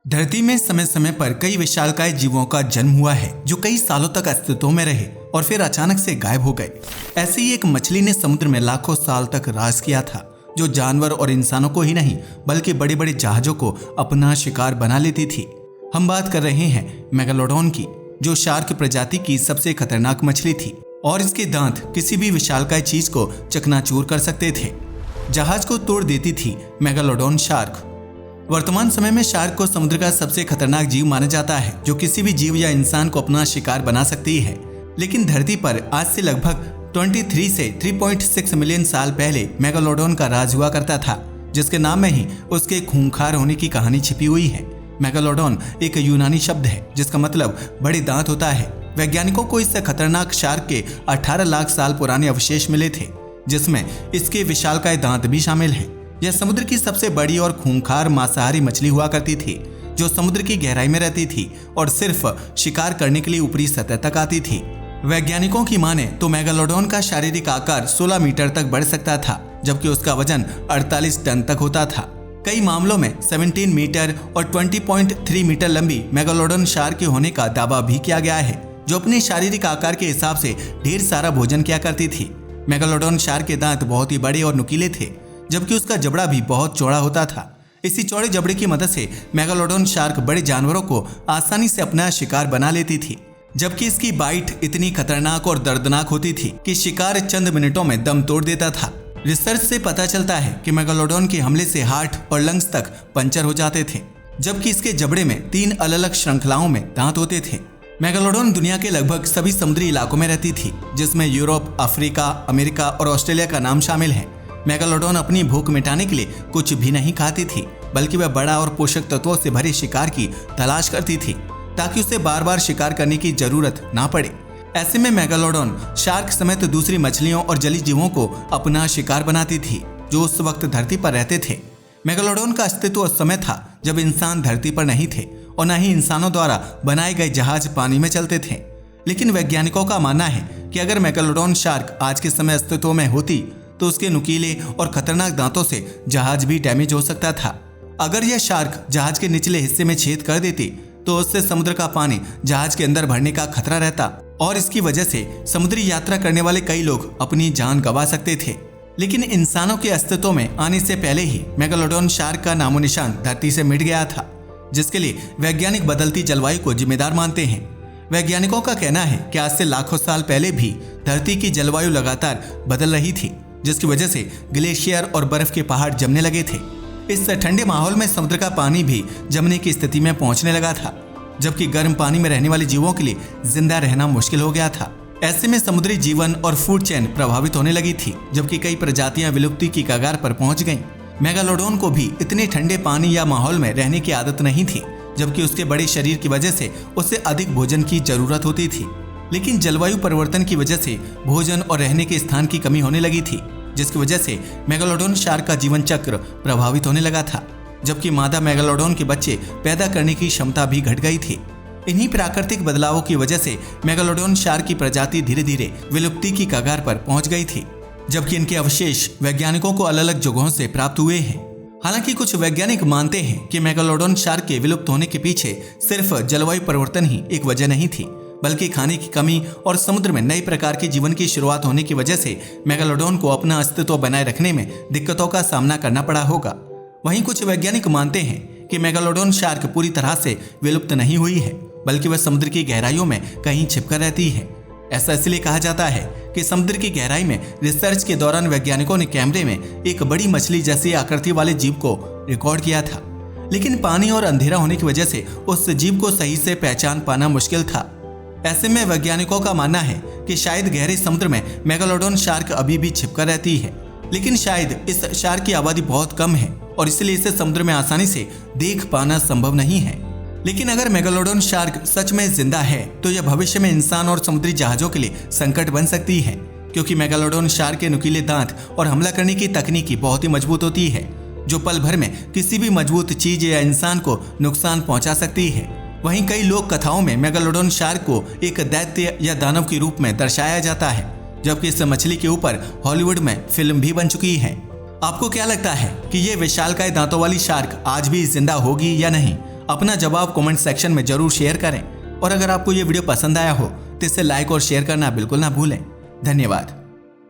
धरती में समय समय पर कई विशालकाय जीवों का जन्म हुआ है जो कई सालों तक अस्तित्व में रहे और फिर अचानक से गायब हो गए। ऐसे ही एक मछली ने समुद्र में लाखों साल तक राज किया था, जो जानवर और इंसानों को ही नहीं बल्कि बड़े बड़े जहाजों को अपना शिकार बना लेती थी। हम बात कर रहे हैं मेगालोडॉन की, जो शार्क प्रजाति की सबसे खतरनाक मछली थी और इसके दांत किसी भी विशालकाय चीज को चकनाचूर कर सकते थे। जहाज को तोड़ देती थी मेगालोडॉन शार्क। वर्तमान समय में शार्क को समुद्र का सबसे खतरनाक जीव माना जाता है, जो किसी भी जीव या इंसान को अपना शिकार बना सकती है। लेकिन धरती पर आज से लगभग 23 से 3.6 मिलियन साल पहले मेगालोडॉन का राज हुआ करता था, जिसके नाम में ही उसके खूंखार होने की कहानी छिपी हुई है। मेगालोडॉन एक यूनानी शब्द है जिसका मतलब बड़े दांत होता है। वैज्ञानिकों को इस खतरनाक शार्क के 18 लाख साल पुराने अवशेष मिले थे, जिसमें इसके विशालकाय दांत भी शामिल हैं। यह समुद्र की सबसे बड़ी और खूंखार मांसाहारी मछली हुआ करती थी, जो समुद्र की गहराई में रहती थी और सिर्फ शिकार करने के लिए ऊपरी सतह तक आती थी। वैज्ञानिकों की माने तो मेगालोडॉन का शारीरिक आकार 16 मीटर तक बढ़ सकता था, जबकि उसका वजन 48 टन तक होता था। कई मामलों में 17 मीटर और 20.3 मीटर लंबी मेगालोडॉन शार्क के होने का दावा भी किया गया है, जो अपने शारीरिक आकार के हिसाब से ढेर सारा भोजन किया करती थी। मेगालोडॉन शार्क के दांत बहुत ही बड़े और नुकीले थे, जबकि उसका जबड़ा भी बहुत चौड़ा होता था। इसी चौड़े जबड़े की मदद से मेगालोडॉन शार्क बड़े जानवरों को आसानी से अपना शिकार बना लेती थी, जबकि इसकी बाइट इतनी खतरनाक और दर्दनाक होती थी कि शिकार चंद मिनटों में दम तोड़ देता था। रिसर्च से पता चलता है कि मेगालोडॉन के हमले से हार्ट और लंग्स तक पंचर हो जाते थे, जबकि इसके जबड़े में 3 अलग अलग श्रृंखलाओं में दांत होते थे। मेगालोडॉन दुनिया के लगभग सभी समुद्री इलाकों में रहती थी, जिसमें यूरोप, अफ्रीका, अमेरिका और ऑस्ट्रेलिया का नाम शामिल है। मेगालोडॉन अपनी भूख मिटाने के लिए कुछ भी नहीं खाती थी, बल्कि वह बड़ा और पोषक तत्वों से भरे शिकार की तलाश करती थी, ताकि उसे बार बार शिकार करने की जरूरत ना पड़े। ऐसे में मेगालोडॉन शार्क समेत दूसरी मछलियों और जलीय जीवों को अपना शिकार बनाती थी, जो उस वक्त धरती पर रहते थे। मेगालोडॉन का अस्तित्व उस समय था जब इंसान धरती पर नहीं थे और न ही इंसानों द्वारा बनाए गए जहाज पानी में चलते थे। लेकिन वैज्ञानिकों का मानना है कि अगर मेगालोडॉन शार्क आज के समय अस्तित्व में होती तो उसके नुकीले और खतरनाक दांतों से जहाज भी डैमेज हो सकता था। अगर यह शार्क जहाज के निचले हिस्से में छेद कर देती तो उससे समुद्र का पानी जहाज के अंदर भरने का खतरा रहता और इसकी वजह से समुद्री यात्रा करने वाले कई लोग अपनी जान गंवा सकते थे। लेकिन इंसानों के अस्तित्व में आने से पहले ही मेगालोडॉन शार्क का नामो निशान धरती से मिट गया था, जिसके लिए वैज्ञानिक बदलती जलवायु को जिम्मेदार मानते हैं। वैज्ञानिकों का कहना है कि आज से लाखों साल पहले भी धरती की जलवायु लगातार बदल रही थी, जिसकी वजह से ग्लेशियर और बर्फ के पहाड़ जमने लगे थे। इस ठंडे माहौल में समुद्र का पानी भी जमने की स्थिति में पहुंचने लगा था, जबकि गर्म पानी में रहने वाले जीवों के लिए जिंदा रहना मुश्किल हो गया था। ऐसे में समुद्री जीवन और फूड चेन प्रभावित होने लगी थी, जबकि कई प्रजातियां विलुप्ति की कगार पर पहुंच गईं। मेगालोडॉन को भी इतने ठंडे पानी या माहौल में रहने की आदत नहीं थी, जबकि उसके बड़े शरीर की वजह से उसे अधिक भोजन की जरूरत होती थी। लेकिन जलवायु परिवर्तन की वजह से भोजन और रहने के स्थान की कमी होने लगी थी, जिसकी वजह से मेगालोडॉन शार्क का जीवन चक्र प्रभावित होने लगा था, जबकि मादा मेगालोडॉन के बच्चे पैदा करने की क्षमता भी घट गई थी। इन्हीं प्राकृतिक बदलावों की वजह से मेगालोडॉन शार्क की प्रजाति धीरे धीरे विलुप्ति की कगार पर पहुंच गई थी, जबकि इनके अवशेष वैज्ञानिकों को अलग अलग जगहों से प्राप्त हुए हैं। हालांकि कुछ वैज्ञानिक मानते हैं कि मेगालोडॉन शार्क के विलुप्त होने के पीछे सिर्फ जलवायु परिवर्तन ही एक वजह नहीं थी, बल्कि खाने की कमी और समुद्र में नई प्रकार के जीवन की शुरुआत होने की वजह से मेगालोडॉन को अपना अस्तित्व बनाए रखने में दिक्कतों का सामना करना पड़ा होगा। वहीं कुछ वैज्ञानिक मानते हैं कि मेगालोडॉन शार्क पूरी तरह से विलुप्त नहीं हुई है, बल्कि वह समुद्र की गहराइयों में कहीं छिपकर रहती है। ऐसा इसलिए कहा जाता है कि समुद्र की गहराई में रिसर्च के दौरान वैज्ञानिकों ने कैमरे में एक बड़ी मछली जैसी आकृति वाले जीव को रिकॉर्ड किया था, लेकिन पानी और अंधेरा होने की वजह से उस जीव को सही से पहचान पाना मुश्किल था। ऐसे में वैज्ञानिकों का मानना है कि शायद गहरे समुद्र में मेगालोडॉन शार्क अभी भी छिपकर रहती है, लेकिन शायद इस शार्क की आबादी बहुत कम है और इसलिए इसे समुद्र में आसानी से देख पाना संभव नहीं है। लेकिन अगर मेगालोडॉन शार्क सच में जिंदा है तो यह भविष्य में इंसान और समुद्री जहाजों के लिए संकट बन सकती है, क्योंकि मेगालोडॉन शार्क के नुकीले दांत और हमला करने की तकनीकी बहुत ही मजबूत होती है, जो पल भर में किसी भी मजबूत चीज या इंसान को नुकसान पहुंचा सकती है। वहीं कई लोक कथाओं में मेगालोडॉन शार्क को एक दैत्य या दानव के रूप में दर्शाया जाता है, जबकि इस मछली के ऊपर हॉलीवुड में फिल्म भी बन चुकी है। आपको क्या लगता है कि ये विशालकाय दांतों वाली शार्क आज भी जिंदा होगी या नहीं? अपना जवाब कमेंट सेक्शन में जरूर शेयर करें और अगर आपको ये वीडियो पसंद आया हो तो इसे लाइक और शेयर करना बिल्कुल ना भूलें। धन्यवाद।